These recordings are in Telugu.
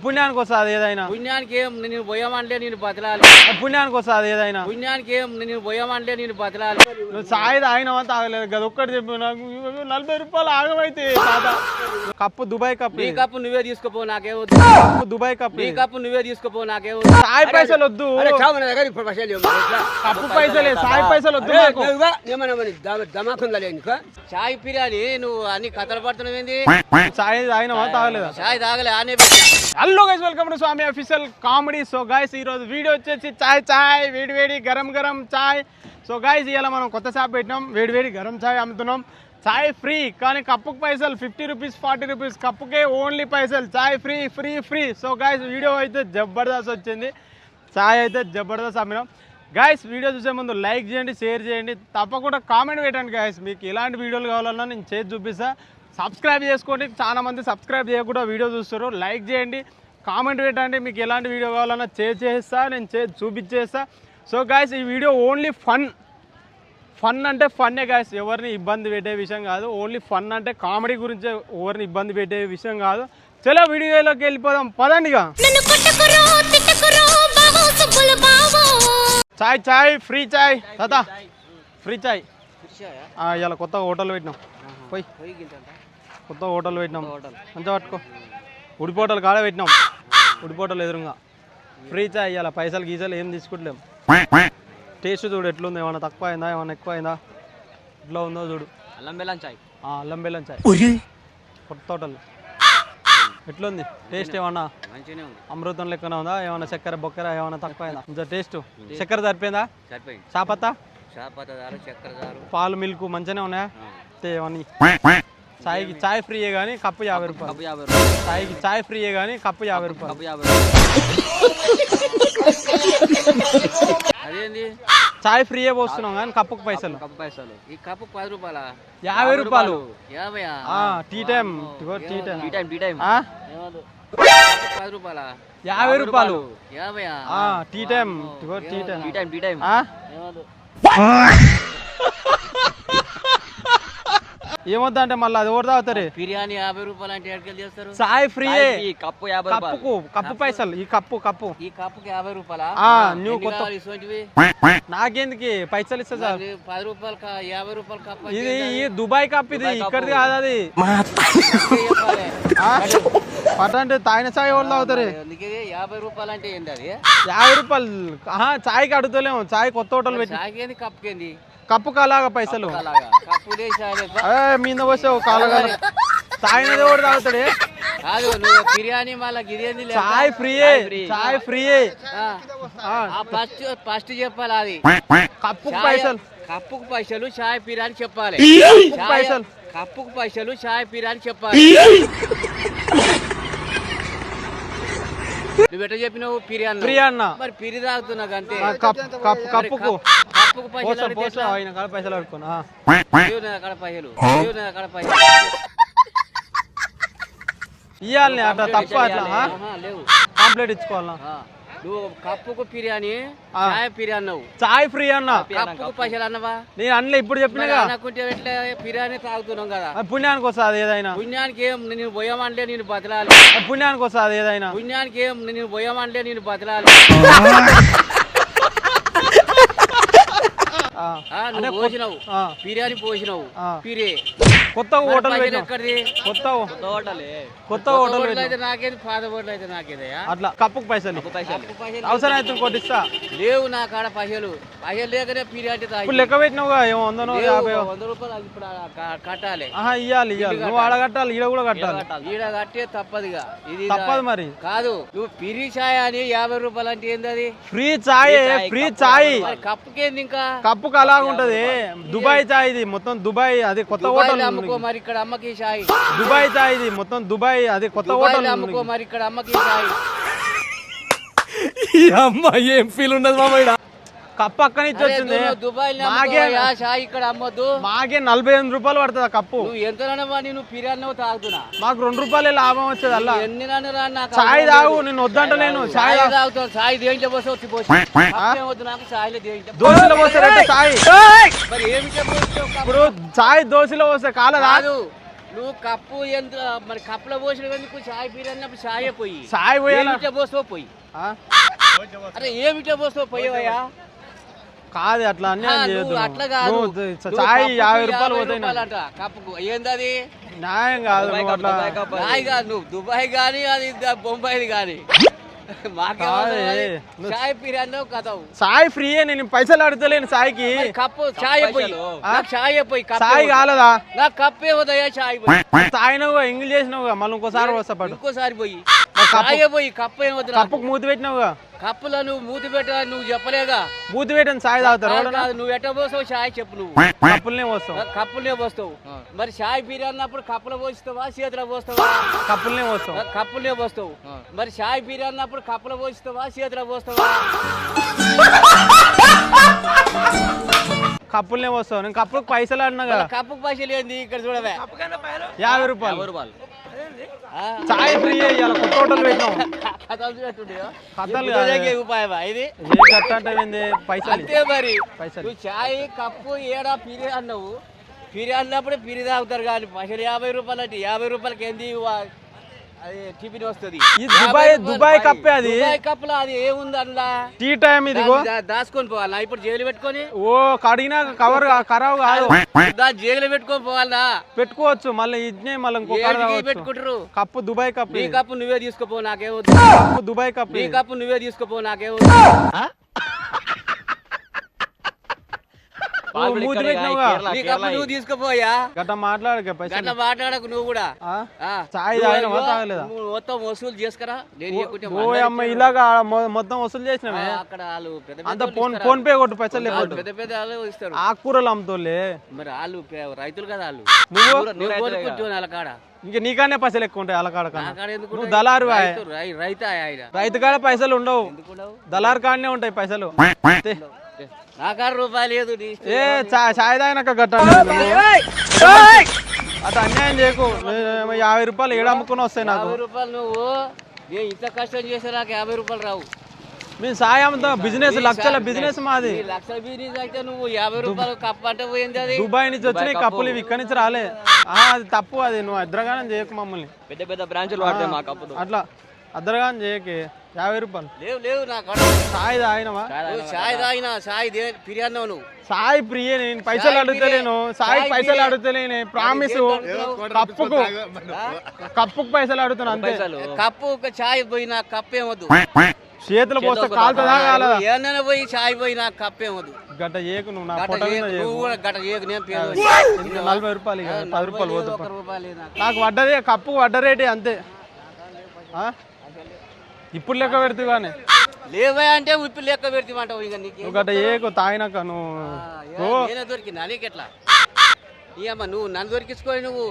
పుణ్యానికి వస్తుంది ఏదైనా. పుణ్యానికి ఏం నేను పోయామంటే నేను బతలాలి. పుణ్యానికి వస్తుంది ఏదైనా. పుణ్యానికి ఏం నేను పోయామంటే నేను బతలాలి. నువ్వు చాయ్ తాగినావా తాగలేదు కదా ఒక్కటి చెప్పు నాకు. 40 రూపాయలు ఆగమైతే కప్పు దుబాయ్ కప్పు. ఈ కప్పు నువ్వే తీసుకుపో నాకేమో. Dubai cup. ఈ కప్పు నువ్వే తీసుకుపో నాకేమో. చాయ్ పైసలు వద్దు. కప్పు పైసలే చాయ్ పైసలు వద్దు. చాయ్ పిరాని నువ్వు అన్ని కథలు పడుతున్నావేంది? చాయ్ తాగినావా తాగలేదా? చాయ్ తాగలే ఆనే. Hello guys, welcome to Swami official comedy. So guys ఈరోజు వీడియో వచ్చేసి చాయ్ వేడి వేడి గరం గరం చాయ్. సో గైస్ ఇవాళ మనం కొత్త షాప్ పెట్టినాం, వేడి వేడి గరం చాయ్ అమ్ముతున్నాం. చాయ్ ఫ్రీ కానీ కప్పుకు పైసలు 50 రూపీస్ 40 రూపీస్ కప్పుకే ఓన్లీ పైసలు. చాయ్ free free free. So guys video అయితే జబర్దస్త్ వచ్చింది, చాయ్ అయితే జబర్దస్త్ అమ్మినాం. గైస్ వీడియో చూసే ముందు లైక్ చేయండి, షేర్ చేయండి, తప్పకుండా కామెంట్ పెట్టండి. గైస్ మీకు ఎలాంటి వీడియోలు కావాలన్నా నేను చేసి చూపిస్తా. సబ్స్క్రైబ్ చేసుకోండి, చాలా మంది సబ్స్క్రైబ్ చేయకుండా వీడియో చూస్తారు. లైక్ చేయండి, కామెంట్ పెట్టండి, మీకు ఎలాంటి వీడియో కావాలన్నా చేస్తా, నేను చేసి చూపించేస్తా. సో గైస్ ఈ వీడియో ఓన్లీ ఫన్ అంటే ఫన్నే గైస్, ఎవరిని ఇబ్బంది పెట్టే విషయం కాదు. ఓన్లీ ఫన్ అంటే కామెడీ గురించే, ఎవరిని ఇబ్బంది పెట్టే విషయం కాదు. చలో వీడియోలోకి వెళ్ళిపోదాం పదండిగా. చాయ్ ఫ్రీ చాయ్ తాతా, ఫ్రీ చాయ్. ఇలా కొత్త హోటల్ పెట్టినాం, పోయి కొత్త హోటల్ పెట్టినాం. మంచిగా పట్టుకో, ఉడిపోటలు కాడే పెట్టినాం, ఉడిపోటలు ఎదురుగా ఫ్రీ చాయ్. ఇలా పైసలు గీసలు ఏం తీసుకుంటలేము. టేస్ట్ చూడు ఎట్లుంది, ఏమన్నా తక్కువ అయిందా ఏమన్నా ఎక్కువ అయిందా, ఎట్లా ఉందో చూడు. అల్లం బెల్లం చాయ్ కొత్త హోటల్ ఎట్లుంది టేస్ట్? ఏమన్నా అమృతం లెక్కన ఉందా? ఏమన్నా చక్కెర బొక్కెర ఏమన్నా తక్కువ అయిందా? కొంచెం టేస్ట్ చక్కెర సరిపోయిందా? చాపత్తా పాలు మిల్క్ మంచిగానే ఉన్నాయా? ఏమన్నా చాయ్ ఫ్రీయే కానీ కప్పు 50 రూపాయలు. చాయ్ ఫ్రీయే కానీ కప్పు 50 రూపాయలు. అదేంది చాయ్ ఫ్రీయే పోస్తున్నాం కానీ కప్పుకు పైసలు. ఈ కప్పు 10 రూపాయలా? 50 రూపాయలు. Tea time 10 రూపాయలా? 50 రూపాయలు. టీ టైం ఏమొద్దా అంటే మళ్ళీ అది ఓడి తాగుతారు. బిర్యానీ 50 రూపాయలు అంటే ఎక్కడికి చేస్తారు? చాయ్ ఫ్రీయే, కప్పు 50 రూపాయలు. కప్పు పైసలు. ఈ కప్పు ఈ కప్పుకి 50 రూపాయలా? నువ్వు కొత్త నాకేందుకు పైసలు ఇస్తా సార్. 10 రూపాయలు 50 రూపాయలు కప్పు. ఇది ఈ దుబాయ్ కప్పు, ఇది ఇక్కడిది కాదు. అది అంటే తాగిన చాయ్ ఎవరు తాగుతారు? 50 రూపాయలు అంటే ఏంది? అది 50 రూపాయలు. చాయ్కి అడుగుతలేము, చాయ్ కొత్త హోటల్ పెట్టి కప్పుకేంది? కప్పుకు అలాగా పైసలు మీద వస్తే కాలగా తాగినది ఎవరు తాగుతాడే? కాదు నువ్వు బిర్యానీ మళ్ళీ గిదేంది? చాయ్ ఫ్రీ. ఫస్ట్ చెప్పాలి అది కప్పుకు పైసలు. చాయ్ బిర్యానీ చెప్పాలి. కప్పుకు పైసలు చాయ్ బిర్యానీ చెప్పాలి. నువ్వు ఎట్లా చెప్పినావు? బిర్యానీ అన్న మరి పిరి తాగుతున్నావు అంతే. కప్పుకు పైసలు ఆయన కాడ పైసలు అడుకున్నా ఇవ్వాలి అట్లా తప్ప అట్లా కంప్లీట్ ఇచ్చుకోవాలా? నువ్వు కప్పుకు బిర్యానీ చాయ్ ఫ్రీ అన్న, కప్పుకు పైసలు అన్నవా? నేను అన్న ఇప్పుడు చెప్పినా అనుకుంటే ఎట్లా బిర్యానీ తాగుతున్నాం కదా. పుణ్యానికి వస్తుంది ఏదైనా. పుణ్యానికి ఏం నేను పోయామంటే నేను బతలాలి. పుణ్యానికి వస్తుంది ఏదైనా. పుణ్యానికి ఏం నేను పోయామంటే నేను బతలాలి. పోసినావు బిర్యానీ, పోసినావు పిరే. కొత్త హోటల్ ఎక్కడిది? కొత్త హోటల్ అయితే నాకేది, పాత హోటల్ అయితే నాకేదే. అట్లా కప్పుకు పైసలు అవసరం అయితే కొట్టిస్తా. లేవు నా కాడ పైసలు లేకనే బిర్యానీ ఇప్పుడు లెక్క పెట్టినావుగా, 100 రూపాయలు ఇప్పుడు కట్టాలి. ఇయ్యాలి నువ్వు ఆడ కట్టాలి, ఈడ కూడా కట్టాలి. ఈడ కట్టే తప్పదుగా. ఇది తప్పదు మరి. కాదు నువ్వు పిరి చాయ్ అని 50 రూపాయలు అంటే ఏంది? అది ఫ్రీ చాయ్. కప్పుకేంది? ఇంకా కప్పుకు అలాగ ఉంటది. దుబాయ్ చాయ్ ఇది మొత్తం, దుబాయ్ అది కొత్త హోటల్ అమ్ముకో మరి. ఇక్కడ అమ్మకి చాయ్ దుబాయ్ చాయ్ ఇది మొత్తం, దుబాయ్ అది కొత్త హోటల్ అమ్ముకో మరి. ఇక్కడ అమ్మకి చాయ్. అమ్మాయి ఏం ఫీల్ ఉండదు మామ. కప్పు అక్క నుంచి వచ్చింది దుబాయ్. చాయ్ ఇక్కడ అమ్మద్దు. మాకే 48 రూపాయలు పడుతుంది ఆ కప్పు. నువ్వు ఎంత నువ్వు బిర్యానీ తాగుతున్నా, మాకు 2 రూపాయలే లాభం వచ్చేది. అలా ఎన్ని చాయ్ తాగు, నేను వద్దంట. నేను చాయ్ తాగుతాను. చాయ్ దేంట్లో పోసి వద్దు నాకు. చాయ్లో దోశలో పోస్తారంటే చాయ్. మరి ఏమి ఇప్పుడు చాయ్ దోశలో పోస్తే కాలదు. నువ్వు కప్పు ఎంత మరి కప్పులో పోసిన ఎందుకు చాయ్ పీరి అన్నప్పుడు చాయే పోయి సాయి పోయాలా ఏమిటో పోస్తావు పోయి ఆ? అరే ఏమిటో పోస్తావు పోయేవయ్యా కాదు అట్లా అన్యాయం చేయొద్దు నువ్వు అట్లా కాదు నువ్వు చాయ్ 50 రూపాయలు పోతాయి నాకు. అంట కప్పుకు ఏందది న్యాయం కాదు నువ్వు అట్లా నాయి కాదు నువ్వు దుబాయ్ కానీ అది బొంబాయిది కానీ చాయ్ పీరి అన్నావు కథవు సాయి ఫ్రీయే నేను పైసలు అడుగుతలేను సాయికి కప్పు చాయ్ పోయి నాకు చాయ్ పోయి సాయి కాలదా నాకు కప్పే పోతాయా చాయ్ పోయి తాగినావుగా ఎంగిల్ చేసినావుగా మళ్ళీ ఇంకోసారి వస్తా పడు ఇంకోసారి పోయి చాయ్ పోయి కప్పు ఏం వద్దు కప్పుకు మూతి పెట్టినావుగా కప్పులో నువ్వు మూతి పెట్ట నువ్వు చెప్పలేగా మూతి పెట్టని సాయి తాగుతారు కాదు, నువ్వు ఎట్ట పోస్తావు చాయ్ చెప్పు నువ్వు కప్పులనే వస్తావు కప్పులనే పోస్తావు మరి చాయ్ పీరి అన్నప్పుడు కప్పులో పోస్తావా చేతిలో పోస్తావా కప్పులనే వస్తావు కప్పులనే పోస్తావు మరి చాయ్ పీరి అన్నప్పుడు కప్పులో పోస్తావా చేతిలో పోస్తావా కప్పులనే వస్తావు నేను కప్పులకు పైసలు అడినా కదా కప్పుకు పైసలు ఏంది ఇక్కడ చూడవే 50 రూపాయలు చాయ్ ఫ్రీ ఇవాళ కొత్త హోటల్ పెట్టినాం కథలు కాదు. ఉపాయమా ఇది ఏ కట్ట అంటే ఏంది? పైసలు అంతే మరి పైసలు నువ్వు చాయ్ కప్పు ఏడా పిరి అన్నావు పిరి అన్నప్పుడు పిరి తాగుతారు కానీ పైసలు 50 రూపాయలు అంటే 50 రూపాయలకి ఏంది అది టిఫిన్ వస్తుంది ఇది దుబాయ్ కప్పే అది దుబాయ్ కప్పులో అది ఏముంది అందులో టీ టైం ఇదిగో దాచుకొని పోవాలా ఇప్పుడు జైలు పెట్టుకొని ఓ కడిగినా కవర్ ఖరాబ్ కాదు దాని జైలు పెట్టుకొని పోవాలా పెట్టుకోవచ్చు మళ్ళీ ఇడ్నే మళ్ళీ ఇంకో కాడ తాగొచ్చు. పెట్టుకుంటారు కప్పు దుబాయ్ కప్పు నీ ఇది. కప్పు నువ్వే తీసుకోపో నాకేమొద్దు కప్పు దుబాయ్ కప్పు నీ ఇది. కప్పు నువ్వే తీసుకోపో నాకేమొద్దు నువ్వు మూతి పెట్టినావుగా నీ కప్పు నువ్వు తీసుకుపోయా గట్ట మాట్లాడక పైసలు గట్ల మాట్లాడకు నువ్వు కూడా ఆ? ఆ. చాయ్ తాగినావా తాగలేదా నువ్వు మొత్తం వసూలు చేసుకురా నేను ఇవ్వకుంటే ఓ అమ్మ ఇలాగా మొత్తం వసూలు చేసినావే అక్కడ వాళ్ళు పెద్ద అంత పెద్ద ఫోన్ పే కొట్టు పైసలు లేకపోతే పెద్ద పెద్ద వాళ్ళు ఇస్తారు ఆకుకూరలు అమ్ముతోలే మరి వాళ్ళు రైతులు కదా వాళ్ళు నువ్వు నువ్వు కొనుక్కుంటావు వాళ్ళ కాడ ఇంక నీకనే పైసలు ఎక్కువ ఉంటాయి అలకాడ నా కన్నా కాడ ఎందుకు నువ్వు దళారు రైతా ఆయన రైతు కాడ పైసలు ఉండవు ఎందుకు ఉండవు? దళారు కాడనే ఉంటాయి పైసలు నా కాడ రూపాయలు లేదు నీ ఇష్టం. ఏ చాయ్ తాగినాక గట్ట అట్లా అన్యాయం చేయకు 50 రూపాయలు ఏడు అమ్ముకుని వస్తాయి నాకు 50 రూపాయలు నువ్వు నేను ఇంత కష్టం చేస్తే నాకు 50 రూపాయలు రావు మేము సాయి అమ్ముతాం బిజినెస్ లక్షల బిజినెస్ మాది ఈ లక్ష బిజినెస్ అయితే నువ్వు 50 రూపాయలు కప్పు అంటే పోయింది అది దుబాయ్ నుంచి వచ్చినాయి కప్పులు ఇవి ఇక్కడి నుంచి రాలే అది తప్పు అది నువ్వు అద్రగానం చేయకు మమ్మల్ని పెద్ద పెద్ద బ్రాంచ్లు వాడతాయి మా కప్పు అట్లా అద్రగానం చేయకి 50 రూపాయలు లేవు లేవు నా కాడ సాయి తాగినవా నువ్వు చాయ్ తాగినా చాయ్ ఫిర్యాదు నువ్వు సాయి ప్రియ నేను పైసలు అడుగుతలేను సాయి పైసలు అడుగుతలేను ప్రామిస్ కప్పుకు పైసలు అడుగుతాను అంతే కప్పు ఒక చాయ్ పోయి నాకు కప్పు ఏమొద్దు చేతులు పోస్తే కాలుతుందా కాలదా ఏమైనా పోయి చాయ్ పోయి నాకు కప్పు ఏమొద్దు గట్ట చేయకు నువ్వు నా గట్ట ఫోటో మీద చేయకు, చేయకు. నువ్వు కూడా గట్ట చేయకు నేను పేరు 40 రూపాయలు ఇక 10 రూపాయలు పోతా 1 రూపాయలు లేదు నాకు. నాకు పడ్డదే కప్పుకు పడ్డ రేటే అంతే ఆ? ఇప్పుడు లెక్క పెడుతూ కానీ లేవా అంటే ఉప్పు లెక్క పెడతామంటావు ఇక నీకు నువ్వు గట్ట చేయకు తాగినాక నువ్వు నేనే దొరికినా నీకెట్లా ఏమ్మా నువ్వు నన్ను దొరికించుకొని నువ్వు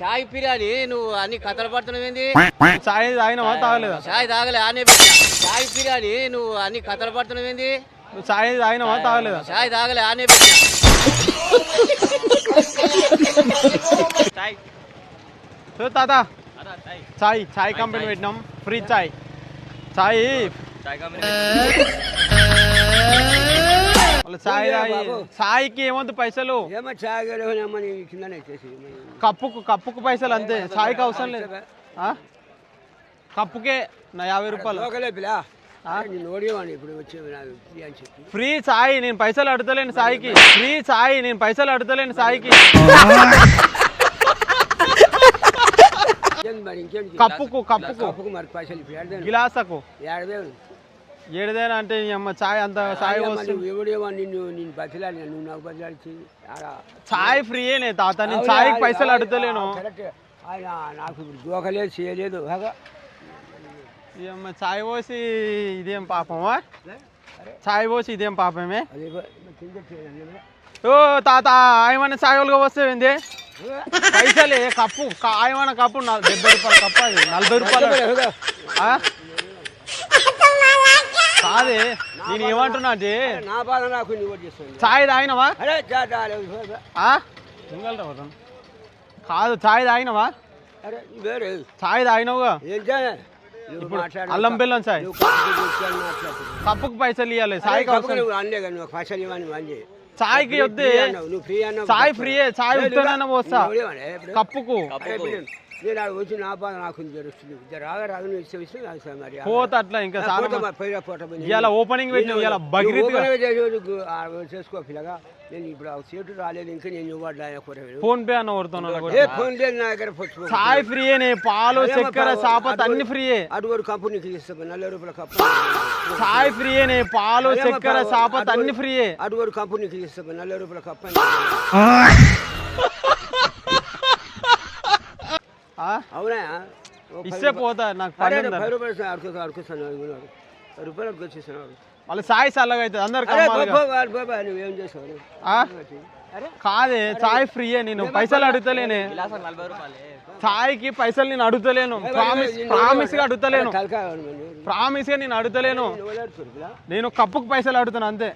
చాయ్ పిరాని నువ్వు అన్ని కథలు పడుతున్నావు ఏంది చాయ్ తాగినావా తాగలేదా చాయ్ తాగలే ఆనే పెట్టా చాయ్ పిరాని నువ్వు అన్ని కథలు పడుతున్నావు ఏంది నువ్వు చాయ్ తాగినావా తాగలేదా చాయ్ తాగలే ఆనే పెట్టా సో తాత చాయ్ కంపెనీ పెట్టినాం ఫ్రీ చాయ్ మళ్ళీ చాయ్ తాగి చాయ్కి ఏమొద్దు పైసలు ఏమో చాయగలమని కిందనే ఇచ్చేసి కప్పుకు పైసలు అంతే చాయ్కి అవసరం లేదు ఆ? కప్పుకే నా 50 రూపాయలు లోకలే పిల్ల నేను ఓడివాడిని ఇప్పుడు వచ్చే నాకు ఫ్రీ అని చెప్పి ఫ్రీ చాయ్ నేను పైసలు అడుగుతలేను సాయికి ఫ్రీ చాయ్ నేను పైసలు అడుగుతలేను సాయికి ఇంకేం మరి ఇంకేం కప్పుకు కప్పుకు మరి పైసలు ఇప్పుడు ఏడదేను గిలాసకు ఏడదేను ఏడుదేనా అంటే ఈ అమ్మ చాయ్ అంత చాయ్ వస్తుంది నువ్వు ఎవడేమో నిన్ను బతిలాడి నువ్వు నాకు బతిలాడిచి చాయ్ ఫ్రీయేనే తాత నేను చాయ్కి పైసలు అడుగుతలేను కరెక్ట్ ఆయన నాకు ఇప్పుడు దోకలేదు చేయలేదు ఈ అమ్మ చాయ్ పోసి ఇదేం పాపమా చాయ్ పోసి ఇదేం పాపమే అదే కింద ఓ తాత ఆయమన్న చాయ్ వాళ్ళగా వస్తే ఏంది పైసలే కప్పు ఆయమన్న కప్పు 70 రూపాయల కప్పు అది 40 రూపాయలు ఆ? కాదే నేను ఏమంటున్నా అంటే నా బాధ నాకు నువ్వు చేస్తాను చాయ్ తాగినవా అరే ఆ? ఉంగలరా వదన్. కాదు చాయ్ తాగినవా అరే వేరే చాయ్ తాగినవుగా ఏంటా ఇప్పుడు అల్లం బెల్లం చాయ్ కప్పుకు పైసలు ఇవ్వాలి చాయ్ అవసరం నువ్వు అన్నే కానీ పైసలు ఇవ్వని అని చాయ్కి వద్దే నువ్వు ఫ్రీ అన్నావు చాయ్ ఫ్రీయే చాయ్ ఉత్తరాన పోస్తా నోడేవాడే ఇప్పుడు? కప్పుకు అరే ఇప్పుడు నేను ఆడ వచ్చి నా బాధ నాకు జరుగుతుంది రాగా రాగా నువ్వు ఇస్తే నాకు సార్ మరి పోతా అట్లా ఇంకా చాలా పోతా మరి పోయిరా పోట పోయి. ఇవాళ ఓపెనింగ్ పెట్టిన ఇవాళ బగ్రీత్ ఓపెన్ చేసి చేసుకో పిల్లగా నేను ఇప్పుడు ఆ సీటు రాలేదు ఇంకా నేను ఇవ్వడు ఫోన్ పే అన్న కొడుతున్నాను ఏ ఫోన్ లేదు నా దగ్గర పొచ్చు. చాయ్ ఫ్రీయేనే పాలు చక్కెర సాపత్ అన్ని ఫ్రీయే అడుగురు కంపెనీకి ఇస్తాను 40 రూపాయల కప్పు చాయ్ ఫ్రీయేనే పాలు చక్కెర సాపత్ అన్ని ఫ్రీయే అడుగురు కంపెనీకి ఇస్తాను 40 రూపాయల కప్పు అవునా ఇస్తే పోతా నాకు పని ఉంది. 10 రూపాయలు అడుగుతాను రూపాయలు అడుకొచ్చేసాను మళ్ళీ చాయ్ చల్లగా అవుతుంది అందరు కమ్మాలిగా. నువ్వేం చేసావు ఆ? కాదే చాయ్ ఫ్రీయే నేను పైసలు అడుగుతలేనే చాయ్కి పైసలు నేను అడుగుతలేను ప్రామిస్ గా అడుగుతలేను ప్రామిస్ గా నేను అడుగుతలేను నేను కప్పుకు పైసలు అడుగుతాను అంతే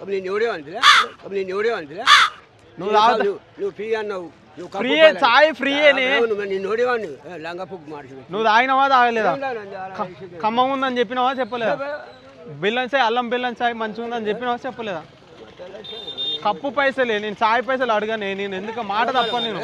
నేను ఎవడే అంటున్నా నేను ఎవడే అంటున్నా నువ్వు తాగుతా నువ్వు ఫ్రీ అన్నావు ఫ్రీయే చాయ్ ఫ్రీయేనే నేను నోడేవాడిని లంగపుకు మాట నువ్వు తాగినవా తాగలేదా ఖమ్మం ఉందని చెప్పినావా చెప్పలేదా బెల్లం చాయ్ అల్లం బెల్లం చాయ్ మంచిగా ఉందని చెప్పినావా చెప్పలేదా కప్పు పైసలే నేను చాయ్ పైసలు అడగానే నేను ఎందుకు మాట తప్ప నేను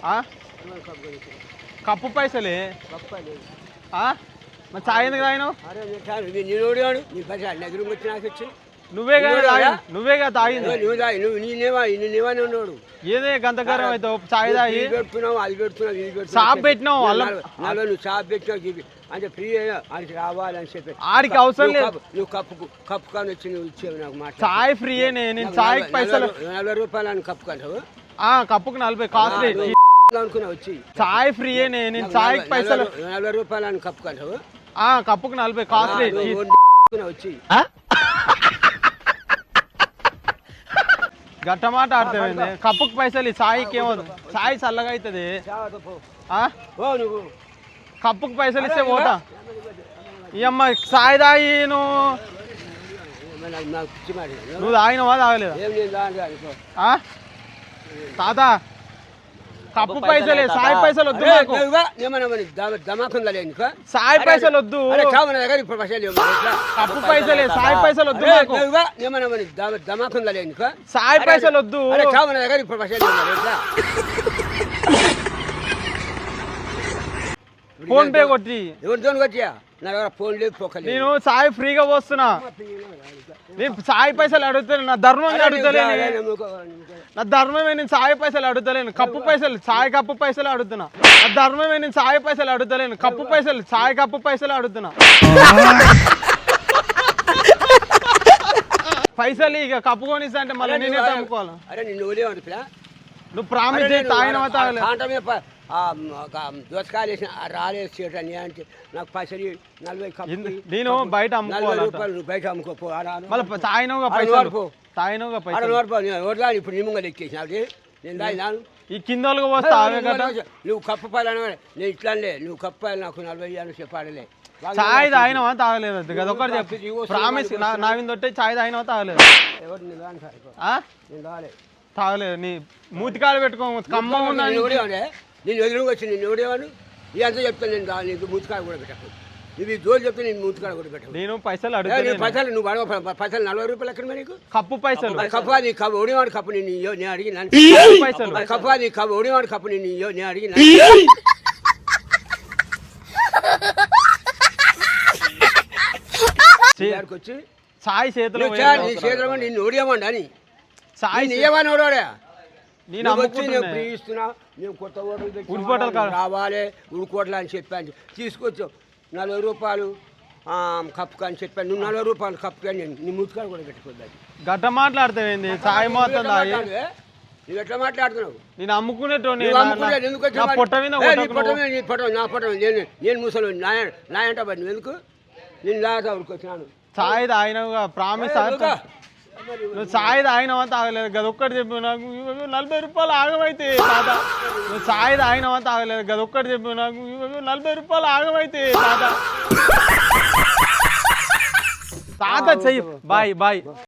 ఆ? కప్పు పైసలే మరి చాయ్ ఎందుకు తాగినావు నేను నోడేవాడు నీ పైసలు నా దగ్గర వచ్చి నాకు వచ్చి నువ్వే కదా తాగింది నువ్వే కదా తాగింది నువ్వు నేనేవానే ఉన్నాడు ఏదే గంతకారం అవుతావు చాయ్ తాగి పెడుతున్నావు అది పెడుతున్నావు ఇది పెడుతున్నావు షాప్ పెట్టినావు అల్లం నువ్వు షాప్ పెట్టినావు అంటే ఫ్రీ ఆడికి రావాలని చెప్పి ఆడికి అవసరం లేదు నువ్వు కప్పు కానీ వచ్చి నువ్వు ఇచ్చేవి నాకు మాట చాయ్ ఫ్రీయేనే నేను చాయ్కి పైసలు 40 రూపాయలు అని కప్పు కంటావు కప్పుకు 40 కాస్ట్లీ అనుకున్నా వచ్చి చాయ్ ఫ్రీయేనే నేను చాయ్కి పైసలు 40 రూపాయలు అని కప్పు కంటావు కప్పుకు 40 కాస్ట్లీ వచ్చి గట్ట మాట ఆడుతుంది కప్పుకు పైసలు చాయ్కి ఏమో చాయ్ చల్లగా అవుతుంది నువ్వు కప్పుకు పైసలు ఇస్తే పోతా ఈ అమ్మ చాయ్ తాగి నాకు పిచ్చి మాట నువ్వు తాగినవా తాగలేదా ఏం నేను దాని తాత కప్పు పైసలే సాయి పైసలు వద్దు నాకు దమాకుందా లేదు సాయి పైసలు వద్దు దగ్గర ఇప్పుడు పైసలు కప్పు పైసలే సాయి పైసలు వద్దు నాకు దమాకుందా లేదు సాయి పైసలు వద్దు దగ్గర ఇప్పుడు పైసలు ఫోన్ పే కొట్టి ఎవరితో కొట్టియా నా దగ్గర ఫోన్ లేదు పోకలేదు నేను సాయి ఫ్రీగా పోస్తున్నా నేను సాయి పైసలు అడుగుతాను నా ధర్మం అడుగుతలేను నా ధర్మమే నేను సాయి పైసలు అడుగుతలేను కప్పు పైసలు సాయి కప్పు పైసలు అడుగుతున్నా నా ధర్మమే నేను సాయి పైసలు అడుగుతలేను కప్పు పైసలు సాయి కప్పు పైసలు అడుగుతున్నా పైసలు ఇక కప్పు కొనిస్తా అంటే మళ్ళీ నేనే అమ్ముకోవాలి అరే నిన్ను వదిలేవాడు నువ్వు ప్రామిస్ చేసి తాగినవా తాగలేదు దోసకాయలు వేసిన రాలేదు సీట్ అని అంటే నాకు పైసలు 40 కప్పు నేను బయట 40 రూపాయలు బయట అమ్ముకోపో మళ్ళీ తాగినవుగా పైసలు తాగినవుగా పైసలు ఇప్పుడు నిమ్మంగా ఎక్కేసిన నేను తాగినాను ఈ కింద వస్తా నువ్వు కప్పు పాయలు నేను ఇట్లానే నువ్వు కప్పు పాయలు నాకు 40 అని చెప్పాడలే చాయ్ తాగినవా తాగలేదు అది ఒకటి చెప్పు ప్రామిస్ నా మీద తొట్టే చాయ్ తాగినవా తాగలేదు ఎవరు నేను తాగలేదు నీ మూతికాలు పెట్టుకో కమ్మ ఉన్నా నేను ఎదురుగా వచ్చి నేను ఎవడేవాడు ఇదంతా చెప్తాను నేను నీకు మూతికాడ కూడా పెట్టకు నువ్వు ఈ జోలు చెప్తే నేను మూతికాడ కూడా పెట్టకు నేను పైసలు అడుగుతాను పైసలు నువ్వు అడగ పైసలు 40 రూపాయలు ఎక్కడ నీకు కప్పు పైసలు కప్పు అది కప్పు ఓడివాడు కప్పు నేను అడిగిన పైసలు కప్పు అది కప్పు ఓడివాడు కప్పు నేను అడిగిన వచ్చి సాయి చేతిలో నీ చేతిలో నిన్ను ఓడియమండి అని సాయి నీయమని ఓడాడా నేను ఇస్తున్నా నేను కొత్త ఓటలు రావాలి ఉడుకోవట్లే అని చెప్పాను తీసుకొచ్చావు 40 రూపాయలు కప్పు అని చెప్పాను నువ్వు 40 రూపాయలు కప్పు కానీ నీ ముట్టుకాడు కూడా పెట్టుకోద్దాం గట్ట మాట్లాడతావేంది చాయ్ మాత్రం నువ్వు ఎట్లా మాట్లాడుతున్నావు నేను అమ్ముకునేటోని నేను ముసలు నా అంట నువ్వు ఎందుకు నేను లాగా ఉడుకొచ్చినాను చాయ్ తాగినవుగా ప్రామిస్ నువ్వు చాయ్ తాగినవా తాగలేదు కదా ఒక్కటి చెప్పు నాకు 40 రూపాయలు ఆగమైతే తాత నువ్వు చాయ్ తాగినవా తాగలేదు కదా ఒక్కటి చెప్పు నాకు 40 రూపాయలు ఆగమైతే తాత చెయ్యి బాయ్